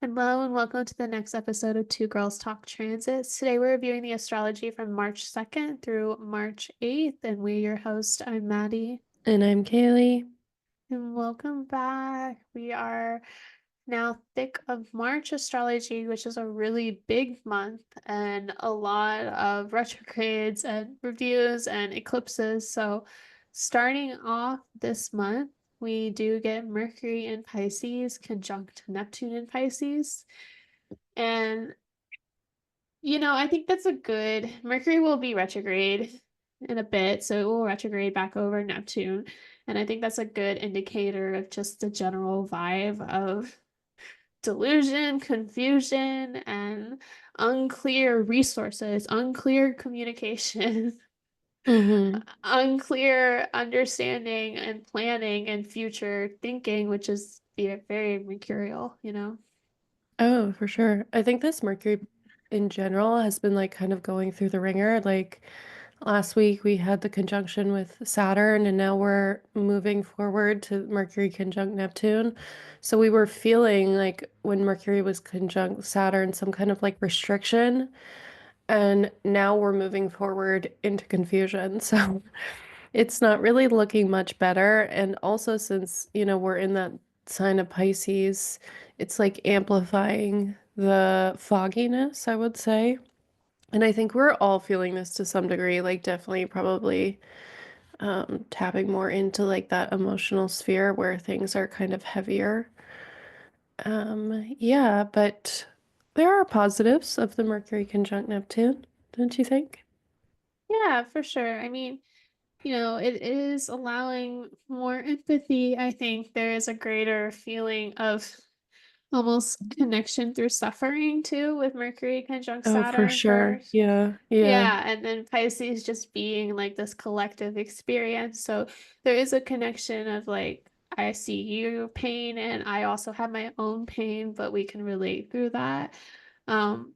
Hello and welcome to the next episode of Two Girls Talk Transits. Today we're reviewing the astrology from March 2nd through March 8th, and we're your host. I'm Maddie. And I'm Kaleigh. And welcome back. We are now thick of March astrology, which is a really big month and a lot of retrogrades and reviews and eclipses. So, starting off this month, we do get Mercury in Pisces conjunct Neptune in Pisces. And I think that's a good. Mercury will be retrograde in a bit, so it will retrograde back over Neptune. And I think that's a good indicator of just the general vibe of delusion, confusion, and unclear resources, unclear communication, Mm-hmm. unclear understanding and planning and future thinking, which is very mercurial. Oh, for sure. I think this Mercury in general has been like kind of going through the ringer. Like last week we had the conjunction with Saturn, and now we're moving forward to Mercury conjunct Neptune. So we were feeling like when Mercury was conjunct Saturn, some kind of like restriction. And now we're moving forward into confusion. So it's not really looking much better. And also, since, we're in that sign of Pisces, it's like amplifying the fogginess, I would say. And I think we're all feeling this to some degree, like definitely probably tapping more into like that emotional sphere where things are kind of heavier. Yeah, but there are positives of the Mercury conjunct Neptune, don't you think? Yeah, for sure. I mean, it is allowing more empathy. I think there is a greater feeling of almost connection through suffering too with Mercury conjunct Oh, for Saturn sure. first. Yeah, yeah. Yeah, and then Pisces just being like this collective experience. So there is a connection of like, I see your pain and I also have my own pain, but we can relate through that. Um,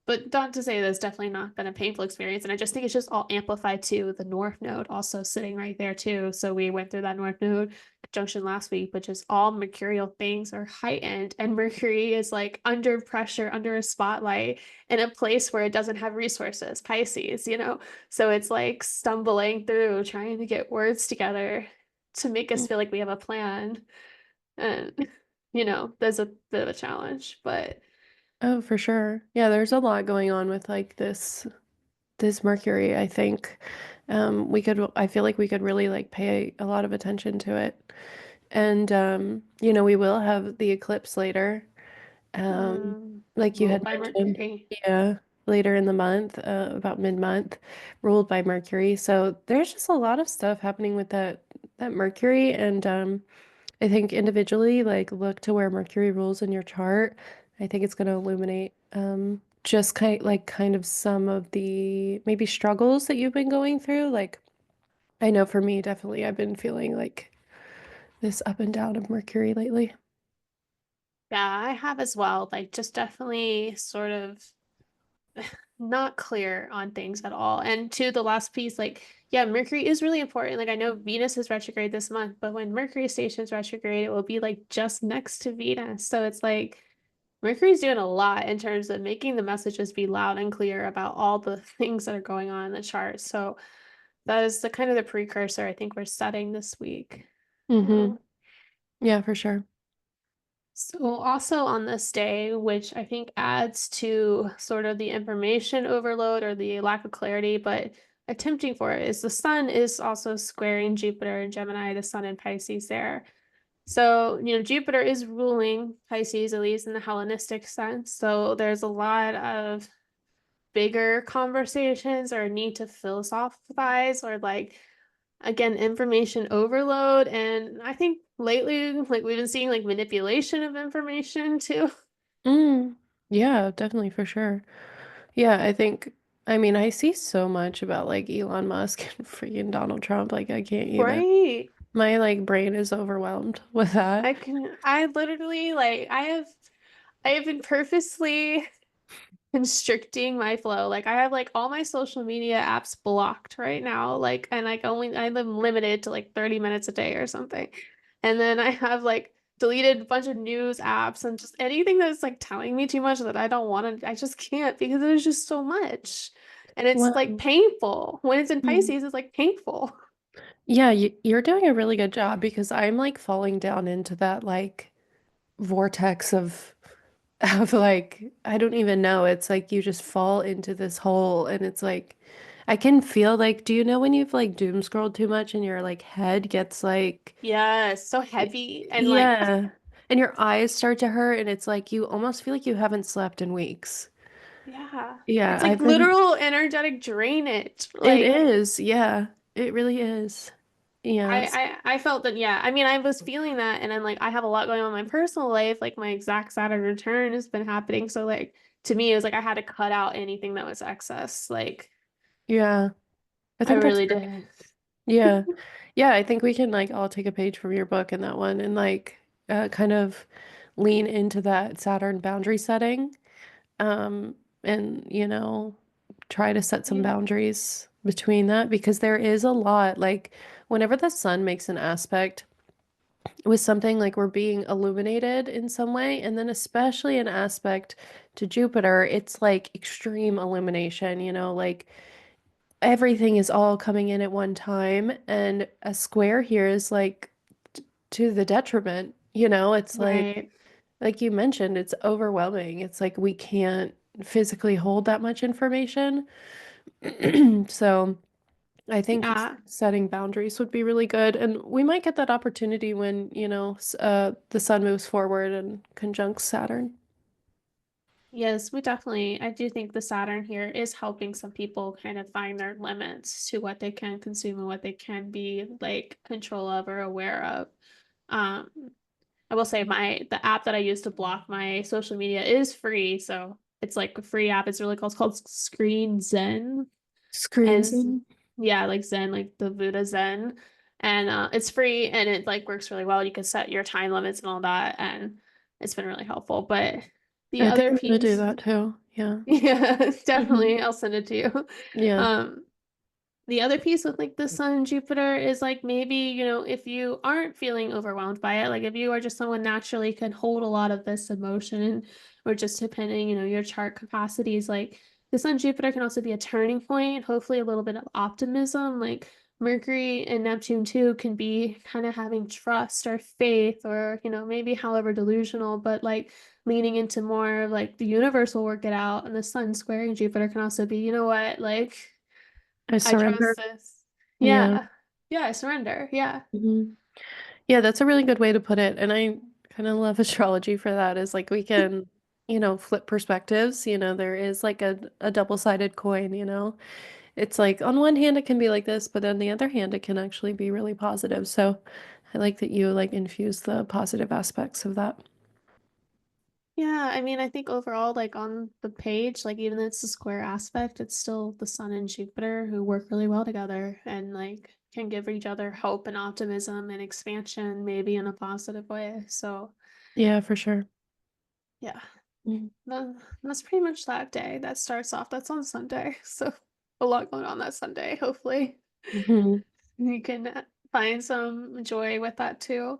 but not to say that's definitely not been a painful experience. And I just think it's just all amplified too. The North Node also sitting right there too. So we went through that North Node conjunction last week, but just all mercurial things are heightened. And Mercury is like under pressure, under a spotlight in a place where it doesn't have resources, Pisces. So it's like stumbling through, trying to get words together to make us feel like we have a plan. And there's a bit of a challenge, but Oh, for sure. Yeah, there's a lot going on with like this Mercury, I think. I feel like we could really like pay a lot of attention to it. And we will have the eclipse later. Like you ruled had by mentioned. Mercury. Yeah, later in the month, about mid-month, ruled by Mercury. So there's just a lot of stuff happening with that Mercury. And I think individually, like look to where Mercury rules in your chart. I think it's going to illuminate just kind of some of the maybe struggles that you've been going through. Like I know for me, definitely, I've been feeling like this up and down of Mercury lately. Yeah, I have as well. Like, just definitely sort of not clear on things at all. And to the last piece, like, yeah, Mercury is really important. Like, I know Venus is retrograde this month, but when Mercury stations retrograde, it will be like just next to Venus. So it's like Mercury's doing a lot in terms of making the messages be loud and clear about all the things that are going on in the chart. So that is the kind of the precursor I think we're setting this week. Mm-hmm. Um, Yeah, for sure. So also on this day, which I think adds to sort of the information overload or the lack of clarity, but attempting for it, is the sun is also squaring Jupiter and Gemini, the sun in Pisces there. So, Jupiter is ruling Pisces, at least in the Hellenistic sense. So there's a lot of bigger conversations or need to philosophize or like again, information overload. And I think lately, like we've been seeing like manipulation of information too. Mm. Yeah, definitely for sure. Yeah, I mean, I see so much about like Elon Musk and freaking Donald Trump. Like, I can't even. Right. My like brain is overwhelmed with that. I literally like I have been purposely constricting my flow. Like I have like all my social media apps blocked right now. Like and like I'm limited to like 30 minutes a day or something. And then I have like deleted a bunch of news apps and just anything that's like telling me too much that I don't want to, I just can't because there's just so much. And it's like Wow. painful. When it's in Mm. Pisces, it's like painful. Yeah, you're doing a really good job because I'm like falling down into that like vortex of like I don't even know. It's like you just fall into this hole and it's like I can feel like do you know when you've like doom scrolled too much and your like head gets like Yeah, it's so heavy and like, yeah, and your eyes start to hurt and it's like you almost feel like you haven't slept in weeks. yeah. Yeah, It's like I've been literal energetic drainage. it Like is. Yeah. It really is. Yes. I felt that, yeah. I mean, I was feeling that, and then like I have a lot going on in my personal life. Like my exact Saturn return has been happening. So like to me, it was like I had to cut out anything that was excess. Like Yeah. I I think that's really great. did. Yeah. Yeah, I think we can like all take a page from your book in that one and like kind of lean into that Saturn boundary setting. Um and try to set some Yeah. boundaries between that because there is a lot like whenever the sun makes an aspect with something like we're being illuminated in some way, and then especially an aspect to Jupiter, it's like extreme illumination, like everything is all coming in at one time, and a square here is like to the detriment, it's Right. like you mentioned, it's overwhelming. It's like we can't physically hold that much information. So I think Yeah. setting boundaries would be really good. And we might get that opportunity when, the sun moves forward and conjuncts Saturn. Yes, we definitely, I do think the Saturn here is helping some people kind of find their limits to what they can consume and what they can be like control of or aware of. Um, I will say the app that I use to block my social media is free, so it's like a free app. It's really cool. It's called Screen Zen, Screens and and yeah, like Zen, like the Buddha Zen, and it's free and it like works really well. You can set your time limits and all that, and it's been really helpful. But the I think other I'm gonna do piece, that too. Yeah. yeah, Hmm. definitely, I'll send it to you. Yeah. Um, the other piece with like the sun and Jupiter is like maybe, if you aren't feeling overwhelmed by it, like if you are just someone naturally can hold a lot of this emotion or just depending, your chart capacities, like the sun Jupiter can also be a turning point, hopefully a little bit of optimism. Like Mercury and Neptune too can be kind of having trust or faith or, maybe however delusional, but like leaning into more of like the universe will work it out. And the sun squaring Jupiter can also be, you know what, like I I trust surrender. this. Yeah. Yeah. Yeah, I surrender. Yeah. Hmm. Yeah, that's a really good way to put it. And I kind of love astrology for that is like we can, flip perspectives. There is like a double-sided coin. It's like on one hand it can be like this, but on the other hand it can actually be really positive. So I like that you like infuse the positive aspects of that. Yeah, I mean, I think overall, like on the page, like even though it's a square aspect, it's still the sun and Jupiter who work really well together and like can give each other hope and optimism and expansion, maybe in a positive way. So, Yeah, for sure. yeah, Mhm. that's pretty much that day. That starts off, that's on Sunday. So, a lot going on that Sunday, hopefully. Mhm. You can find some joy with that too.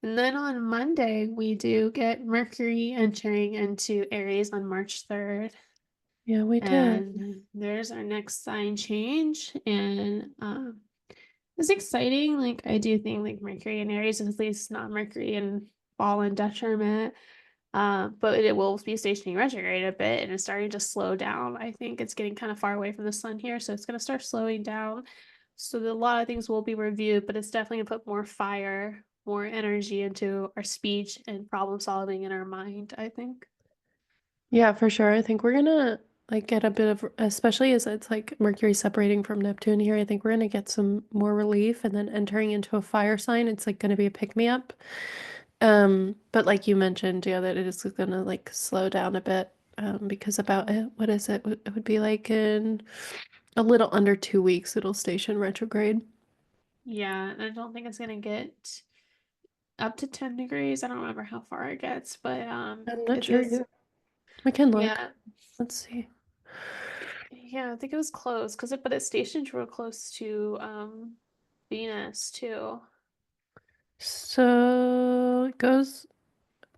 And then on Monday, we do get Mercury entering into Aries on March 3rd. Yeah, we did. And there's our next sign change. And it's exciting. Like, I do think like Mercury and Aries is at least not Mercury and fall in detriment. But it will be stationing retrograde a bit and it's starting to slow down. I think it's getting kind of far away from the sun here, so it's going to start slowing down. So a lot of things will be reviewed, but it's definitely going to put more fire, more energy into our speech and problem solving in our mind, I think. Yeah, for sure. I think we're gonna like get a bit of, especially as it's like Mercury separating from Neptune here, I think we're gonna get some more relief and then entering into a fire sign, it's like gonna be a pick me up. But like you mentioned, yeah, that it is gonna like slow down a bit. Because about it, what is it? It would be like in a little under 2 weeks it'll station retrograde. Yeah, and I don't think it's going to get up to 10 degrees. I don't remember how far it gets, but I'm not it sure is, either. We can look. yeah. Let's see. Yeah, I think it was close because it, but it stationed real close to Venus too. So it goes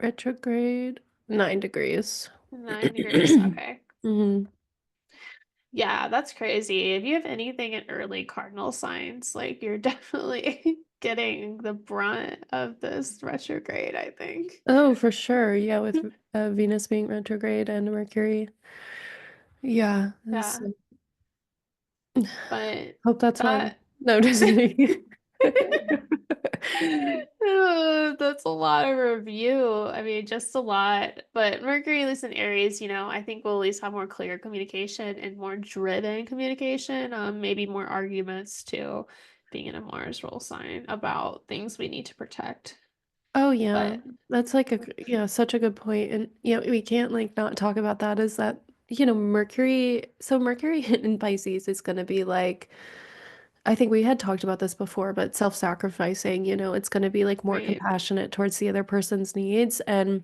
retrograde 9 degrees. 9 degrees. Okay. hmm Yeah, that's crazy. If you have anything in early cardinal signs, like you're definitely getting the brunt of this retrograde, I think. Oh, for sure. Yeah, with Venus being retrograde and Mercury. Yeah. Yeah, but Hope that's fine. that No, just kidding. That's a lot of review. I mean, just a lot. But Mercury, at least in Aries, I think we'll at least have more clear communication and more driven communication. Maybe more arguments too, being in a Mars rule sign about things we need to protect. Oh yeah. But That's like yeah, such a good point. And we can't like not talk about that is that, Mercury, so Mercury in Pisces is going to be like I think we had talked about this before, but self-sacrificing, it's going to be like more right, compassionate towards the other person's needs. And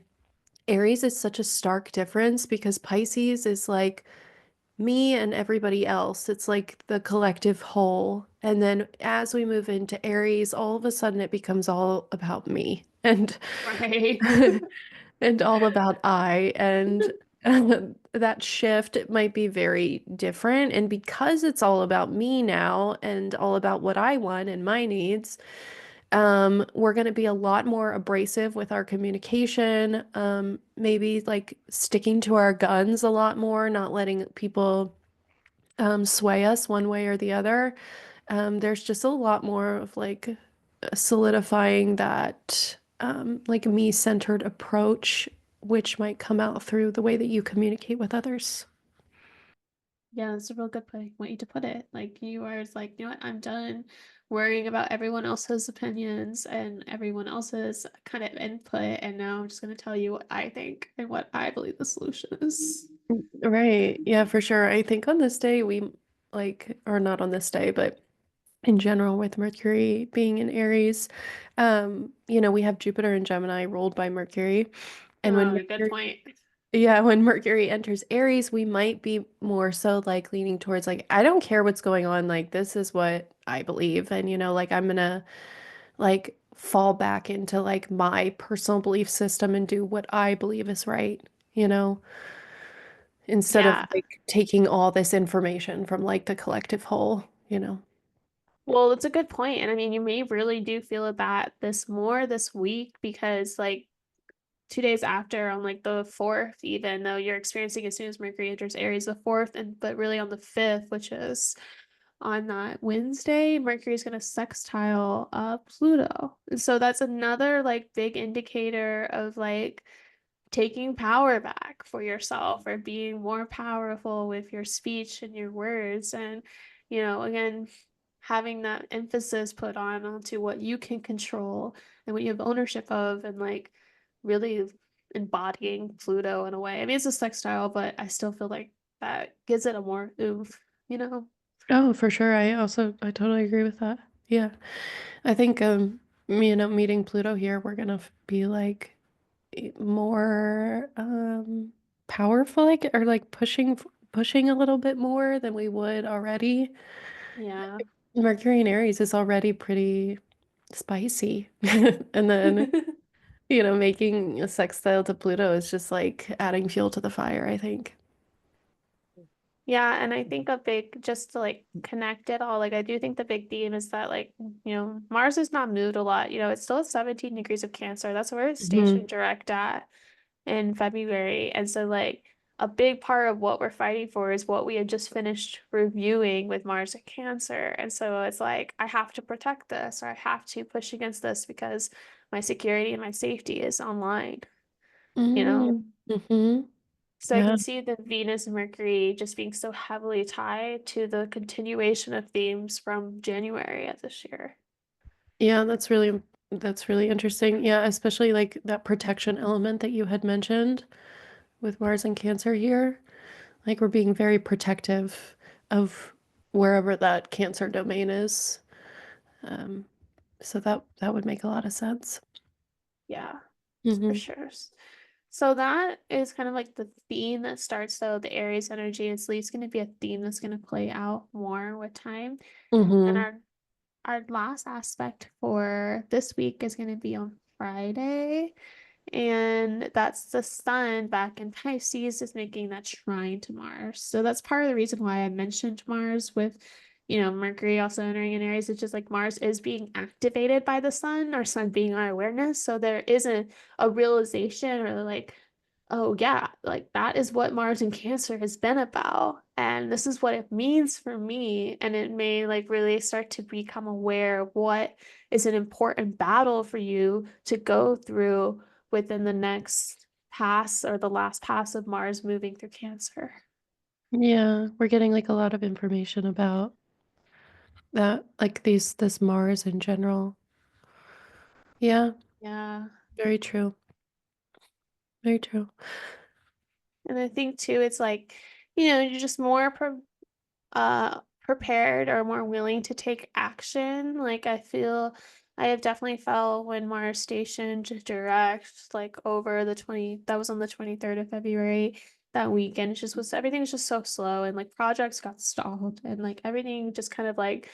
Aries is such a stark difference because Pisces is like me and everybody else. It's like the collective whole. And then as we move into Aries, all of a sudden it becomes all about me and right. and all about I. And that shift it might be very different. And because it's all about me now and all about what I want and my needs, we're going to be a lot more abrasive with our communication, maybe like sticking to our guns a lot more, not letting people sway us one way or the other. There's just a lot more of like solidifying that like me-centered approach, which might come out through the way that you communicate with others. Yeah, that's a real good way to put it. Like you are just like, what, I'm done worrying about everyone else's opinions and everyone else's kind of input, and now I'm just gonna tell you what I think and what I believe the solution is. Right. Yeah, for sure. I think on this day we or not on this day, but in general with Mercury being in Aries, we have Jupiter and Gemini ruled by Mercury. And when Oh, good Mercury point. Yeah, when Mercury enters Aries, we might be more so like leaning towards like, I don't care what's going on, like this is what I believe. And like I'm gonna like fall back into like my personal belief system and do what I believe is right, you know, instead of Yeah. like taking all this information from like the collective whole. Well, it's a good point. And I mean, you may really do feel that this more this week because like 2 days after on like the 4th, even though you're experiencing as soon as Mercury enters Aries the 4th, and but really on the 5th, which is on that Wednesday, Mercury is going to sextile Pluto. And so that's another like big indicator of like taking power back for yourself or being more powerful with your speech and your words. And, again, having that emphasis put on onto what you can control and what you have ownership of, and like really embodying Pluto in a way. I mean, it's a sextile, but I still feel like that gives it a more oomph. Oh, for sure. I totally agree with that. Yeah. I think meeting Pluto here, we're gonna be like more powerful like or like pushing a little bit more than we would already. Yeah. Mercury in Aries is already pretty spicy. And then, making a sextile to Pluto is just like adding fuel to the fire, I think. Yeah, and I think a big, just to like connect it all, like I do think the big theme is that like, Mars is not moved a lot. It's still at 17 degrees of Cancer. That's where it's hmm stationed direct at in February. And so like a big part of what we're fighting for is what we had just finished reviewing with Mars and Cancer. And so it's like I have to protect this or I have to push against this because my security and my safety is online, you know? hmm So I Yeah. can see the Venus and Mercury just being so heavily tied to the continuation of themes from January of this year. Yeah, that's really interesting. Yeah, especially like that protection element that you had mentioned with Mars and Cancer here. Like we're being very protective of wherever that Cancer domain is. Um, so that would make a lot of sense. Yeah, for hmm sure. So that is kind of like the theme that starts though the Aries energy. It's at least going to be a theme that's going to play out more with time. And hmm our our last aspect for this week is going to be on Friday. And that's the sun back in Pisces is making that trine to Mars. So that's part of the reason why I mentioned Mars with, Mercury also entering in Aries. It's just like Mars is being activated by the sun, or sun being our awareness. So there isn't a realization or like, oh yeah, like that is what Mars in Cancer has been about. And this is what it means for me. And it may like really start to become aware of what is an important battle for you to go through within the next pass or the last pass of Mars moving through Cancer. Yeah, we're getting like a lot of information about that, like this Mars in general. Yeah, Yeah. very true. Very true. And I think too, it's like, you're just more prepared or more willing to take action. Like I feel I have definitely felt when Mars stationed direct, like over the 20, that was on the 23rd of February. That weekend, it just was everything was just so slow and like projects got stalled and like everything just kind of like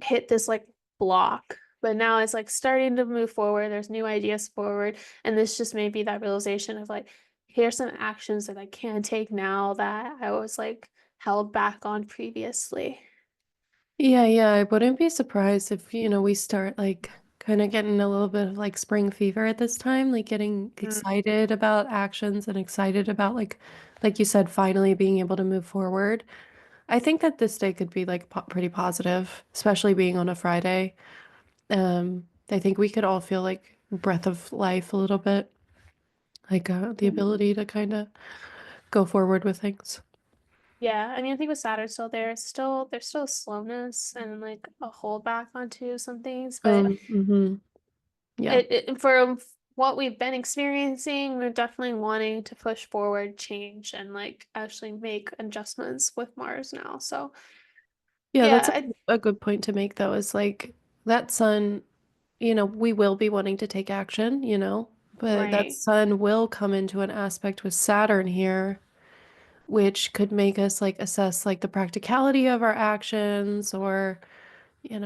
hit this like block. But now it's like starting to move forward. There's new ideas forward. And this just may be that realization of like, here's some actions that I can take now that I was like held back on previously. Yeah, yeah, I wouldn't be surprised if, we start like kind of getting a little bit of like spring fever at this time, like getting Mm. excited about actions and excited about like you said, finally being able to move forward. I think that this day could be like pretty positive, especially being on a Friday. I think we could all feel like breath of life a little bit, like the ability to kind of go forward with things. Yeah, I mean, I think with Saturn still there, there's still a slowness and like a holdback onto some things, but Mhm. Yeah. for what we've been experiencing, we're definitely wanting to push forward change and like actually make adjustments with Mars now. So Yeah, yeah, that's a good point to make though, is like that sun, we will be wanting to take action, but that right. sun will come into an aspect with Saturn here, which could make us like assess like the practicality of our actions or, Yeah,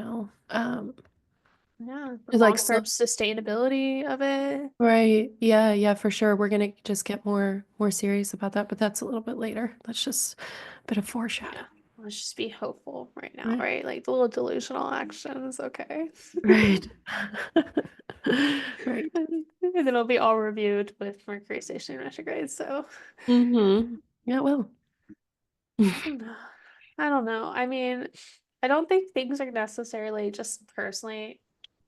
the like long-term so. sustainability of it. Right. Yeah, yeah, for sure. We're gonna just get more serious about that, but that's a little bit later. That's just a bit of Yeah. foreshadowing. Let's just be hopeful right now, Right. right? Like the little delusional actions, okay. Right. Right. And then it'll be all reviewed with Mercury station retrograde. So Mm-hmm. Yeah, well. I don't know. I don't know. I mean, I don't think things are necessarily just personally.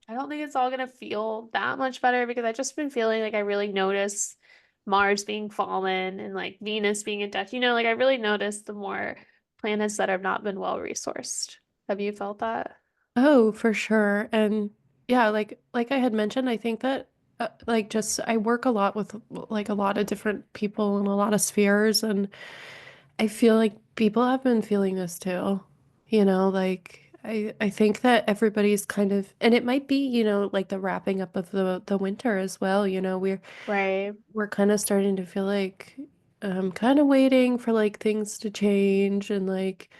I don't think it's all gonna feel that much better because I've just been feeling like I really notice Mars being fallen and like Venus being in death. Like I really noticed the more planets that have not been well resourced. Have you felt that? Oh, for sure. And yeah, like I had mentioned, I think that like just I work a lot with like a lot of different people in a lot of spheres, and I feel like people have been feeling this too. Like I think that everybody's kind of, and it might be, like the wrapping up of the winter as well. Right. We're kind of starting to feel like kind of waiting for like things to change and like,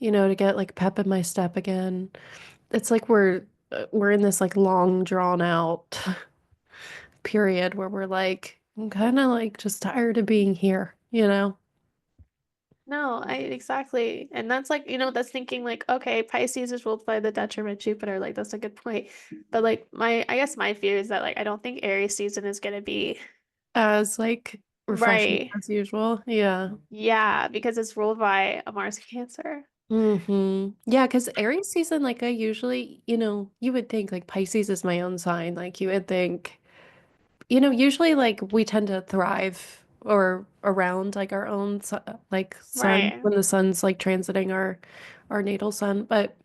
to get like pep in my step again. It's like we're in this like long drawn out period where we're like I'm kind of like just tired of being here. No, I exactly. And that's like, that's thinking like, okay, Pisces is ruled by the detriment Jupiter. Like that's a good point. But like I guess my fear is that like I don't think Aries season is gonna be As like refreshing right. as usual. Yeah. Yeah, because it's ruled by a Mars Cancer. Yeah, because Aries season, like I usually, you would think like Pisces is my own sign. Like you would think, usually like we tend to thrive or around like our own like sun Right. when the sun's like transiting our natal sun. But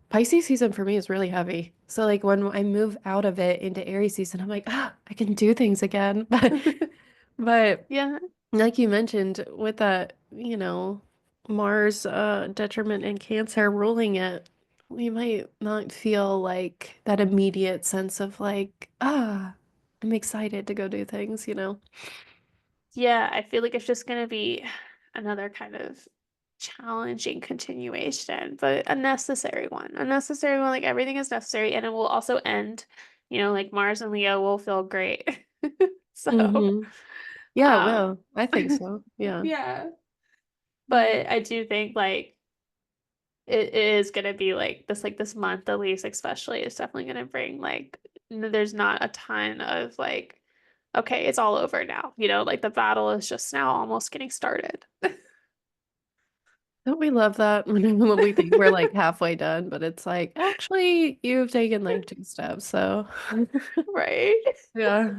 Pisces season for me is really heavy. So like when I move out of it into Aries season, I'm like, I can do things again. But Yeah. like you mentioned, with that, Mars detriment in Cancer ruling it, we might not feel like that immediate sense of like, I'm excited to go do things. Yeah, I feel like it's just gonna be another kind of challenging continuation, but a necessary one. A necessary one, like everything is necessary, and it will also end, like Mars and Leo will feel great. So, Mhm. Yeah, um, well, I think so. Yeah. yeah. Yeah. But I do think like it is gonna be like this month at least, especially, is definitely gonna bring like there's not a ton of like, okay, it's all over now. Like the battle is just now almost getting started. Don't we love that when we think we're, like, halfway done, but it's like, "Actually, you've taken, like, 2 steps, so" Right? Yeah.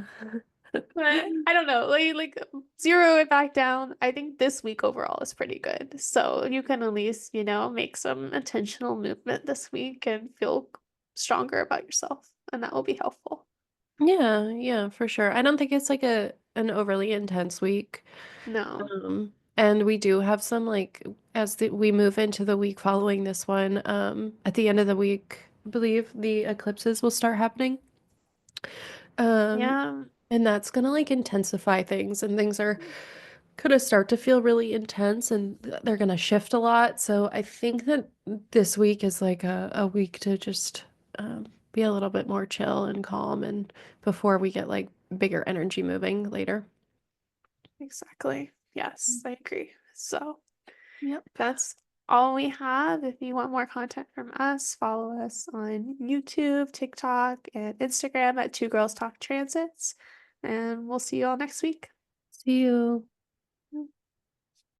But I don't know, zero it back down. I think this week overall is pretty good. So you can at least, make some intentional movement this week and feel stronger about yourself. And that will be helpful. Yeah, yeah, for sure. I don't think it's, like, an overly intense week, No. and we do have some, like we move into the week following this one, at the end of the week, I believe the eclipses will start happening. Um, Yeah. and that's gonna, like, intensify things, and things are gonna start to feel really intense, and they're gonna shift a lot, so I think that this week is, like, a week to just, be a little bit more chill and calm and before we get, like, bigger energy moving later. Exactly. Yes, I agree. So Yep. that's all we have. If you want more content from us, follow us on YouTube, TikTok, and Instagram at Two Girls Talk Transits. And we'll see you all next week. See you.